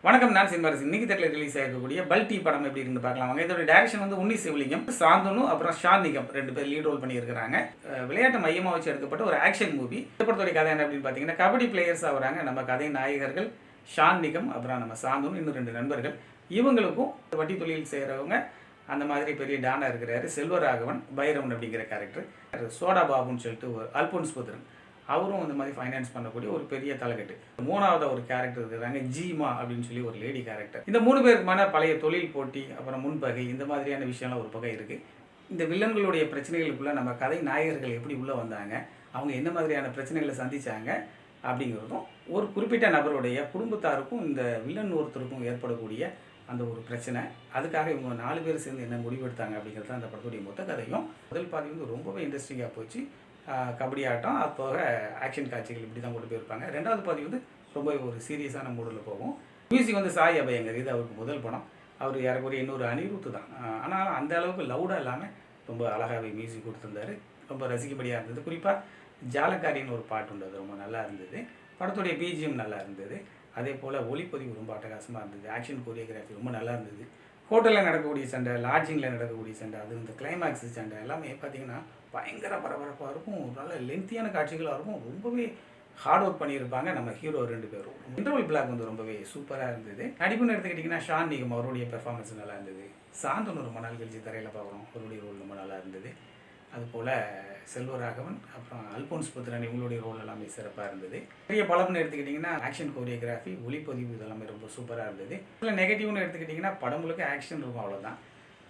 வணக்கம், நான் சினிமாரசன். இன்னைக்கு தேட்டரில் ரிலீஸ் ஆகக்கூடிய பல்டி படம் எப்படி இருக்குன்னு பார்க்கலாம் வாங்க. இதோட டைரக்ஷன் வந்து உன்னி சிவலிங்கம், சாந்தனு, அப்புறம் ஷான் நிகம் 2 பேர் லீட் ரோல் பண்ணியிருக்கிறாங்க. விளையாட்டு மையமாக வச்சு எடுக்கப்பட்ட ஒரு ஆக்ஷன் மூவி. இந்த படத்தோட கதை என்ன அப்படின்னு பார்த்தீங்கன்னா, கபடி பிளேயர்ஸ் ஆகிறாங்க நம்ம கதை நாயகர்கள் ஷான் நிகம், அப்புறம் நம்ம சாந்தனு, இன்னும் 2 நண்பர்கள். இவங்களுக்கும் வட்டி தொழில் செய்கிறவங்க அந்த மாதிரி பெரிய டானா இருக்கிறாரு செல்வராகவன், பைரவன் அப்படிங்கிற கேரக்டர். சோடா பாபுன்னு சொல்லிட்டு ஒரு அல்போன்ஸ் புத்திரன், அவரும் இந்த மாதிரி ஃபைனான்ஸ் பண்ணக்கூடிய ஒரு பெரிய தலைக்கட்டு. 3வது ஒரு கேரக்டர் இருக்கிறாங்க ஜீமா அப்படின்னு சொல்லி ஒரு லேடி கேரக்டர். இந்த 3 பேருக்குமான பழைய தொழில் போட்டி, அப்புறம் முன்பகை, இந்த மாதிரியான விஷயம்லாம் ஒரு பகை இருக்குது. இந்த வில்லன்களுடைய பிரச்சனைகளுக்குள்ளே நம்ம கதை நாயகர்கள் எப்படி உள்ளே வந்தாங்க, அவங்க என்ன மாதிரியான பிரச்சனைகளை சந்தித்தாங்க அப்படிங்கிறதும், ஒரு குறிப்பிட்ட நபருடைய குடும்பத்தாருக்கும் இந்த வில்லன் ஒருத்தருக்கும் ஏற்படக்கூடிய அந்த ஒரு பிரச்சனை, அதுக்காக இவங்க 4 பேர் சேர்ந்து என்ன முடிவெடுத்தாங்க அப்படிங்கிறது அந்த படத்துடைய மொத்த கதையும். முதல் பாதி வந்து ரொம்பவே இன்ட்ரெஸ்டிங்காக போச்சு. கபடி ஆட்டம், அது போக ஆக்ஷன் காட்சிகள் இப்படி தான் கொண்டு போயிருப்பாங்க. 2வது பாதி வந்து ரொம்ப ஒரு சீரியஸான மூடில் போகும். மியூசிக் வந்து சாய் அபயங்கர், இது அவருக்கு முதல் படம். அவர் ஏறக்குறைய இன்னொரு அனிருத்து தான். ஆனால் அந்த அளவுக்கு லவுடாக இல்லாமல் ரொம்ப அழகாகவே மியூசிக் கொடுத்துருந்தாரு. ரொம்ப ரசிக்கப்படியாக இருந்தது. குறிப்பாக ஜாலக்காரின்னு ஒரு பாட்டு உண்டு, அது ரொம்ப நல்லா இருந்தது. படத்துடைய பிஜிஎம் நல்லா இருந்தது. அதே போல் ஒளிப்பதிவு ரொம்ப அட்டகாசமாக இருந்தது. ஆக்ஷன் கோரியோகிராஃபி ரொம்ப நல்லா இருந்தது. ஹோட்டலில் நடக்கக்கூடிய சண்டை, லாட்ஜிங்கில் நடக்கக்கூடிய சண்டை, அது இந்த கிளைமேக்ஸ் சண்டை எல்லாமே பார்த்திங்கன்னா பயங்கர பரபரப்பாக இருக்கும். நல்ல லென்த்தியான காட்சிகளாக இருக்கும். ரொம்பவே ஹார்ட் ஒர்க் பண்ணியிருப்பாங்க நம்ம ஹீரோ 2 பேரும். இன்டர்வல் பிளாக் வந்து ரொம்பவே சூப்பராக இருந்தது. நடிப்புன்னு எடுத்துக்கிட்டிங்கன்னா ஷான் நிகம் அவருடைய பெர்ஃபார்மன்ஸ் நல்லா இருந்தது. சாந்தனு ரொம்ப நாள் கழிச்சு தரையில் பார்க்குறோம், அவருடைய ரோல் ரொம்ப நல்லா இருந்தது. அதுபோல் செல்வராகவன், அப்புறம் அல்போன்ஸ் புத்திரன், இவங்களுடைய ரோல் எல்லாமே சிறப்பாக இருந்தது. பெரிய பலம்னு எடுத்துக்கிட்டிங்கன்னா ஆக்ஷன் கோரியோகிராஃபி, ஒளிப்பதிவு இதெல்லாமே ரொம்ப சூப்பராக இருந்தது. இல்லை நெகட்டிவ்னு எடுத்துக்கிட்டிங்கன்னா படம் முழுக்க ஆக்ஷன் இருக்கும், அவ்வளோதான்.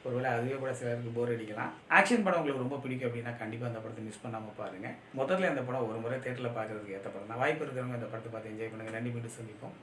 ஒருவேளை அதுவே கூட சிலருக்கு போர் அடிக்கலாம். ஆக்ஷன் படம் உங்களுக்கு ரொம்ப பிடிக்கும் அப்படின்னா கண்டிப்பாக அந்த படத்தை மிஸ் பண்ணாமல் பாருங்கள். மொத்தத்தில் இந்த படம் ஒரு முறை தேட்டரில் பார்க்குறதுக்கு ஏற்ற படம் தான். வாய்ப்பு இருக்கிறவங்க இந்த படத்தை பார்த்து என்ஜாய் பண்ணுங்கள். நன்றி, மீண்டும் சந்திப்போம்.